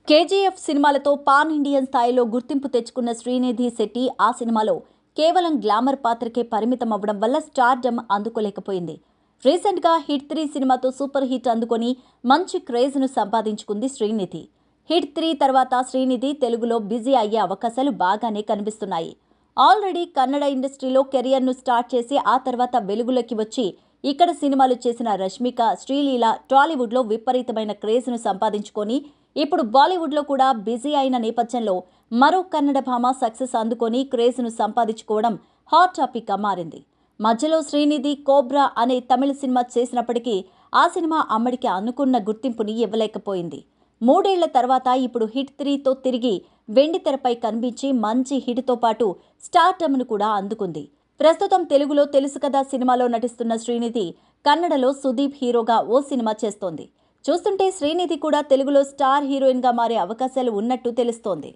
KGF సినిమాలతో pan Indian స్థాయిలో గుర్తింపు తెచ్చుకున్న శ్రీనిధి శెట్టి ఆ సినిమాలో కేవలం గ్లామర్ పాత్రకే పరిమితం అవ్వడం వల్ల స్టార్డమ్ అందుకోలేకపోయింది. రీసెంట్గా హిట్ 3 సినిమాతో సూపర్ హిట్ అందుకొని మంచి క్రేజ్ను సంపాదించుకుంది శ్రీనిధి. హిట్ 3 తర్వాత శ్రీనిధి తెలుగులో బిజీ అయ్యే అవకాశాలు బాగానే కనిపిస్తున్నాయి. ఆల్రెడీ కన్నడ ఇండస్ట్రీలో కెరియర్ను స్టార్ట్ చేసి ఆ తర్వాత వెలుగులోకి వచ్చి ఇక్కడ సినిమాలు చేసిన రష్మిక, శ్రీలీల టాలీవుడ్లో విపరీతమైన క్రేజ్ను సంపాదించుకొని ఇప్పుడు బాలీవుడ్లో కూడా బిజీ అయిన నేపథ్యంలో మరో కన్నడ భామ సక్సెస్ అందుకొని క్రేజ్ను సంపాదించుకోవడం హాట్ టాపిక్గా మారింది. మధ్యలో శ్రీనిధి కోబ్రా అనే తమిళ సినిమా చేసినప్పటికీ ఆ సినిమా అమ్మడికి అనుకున్న గుర్తింపుని ఇవ్వలేకపోయింది. 3 ఏళ్ల తర్వాత ఇప్పుడు హిట్ 3తో తిరిగి వెండి తెరపై కనిపించి మంచి హిట్తో పాటు స్టార్డమ్ను కూడా అందుకుంది. ప్రస్తుతం తెలుగులో తెలుసు కదా సినిమాలో నటిస్తున్న శ్రీనిధి కన్నడలో సుదీప్ హీరోగా ఓ సినిమా చేస్తోంది. చూస్తుంటే శ్రీనిధి కూడా తెలుగులో స్టార్ హీరోయిన్గా మారే అవకాశాలు ఉన్నట్టు తెలుస్తోంది.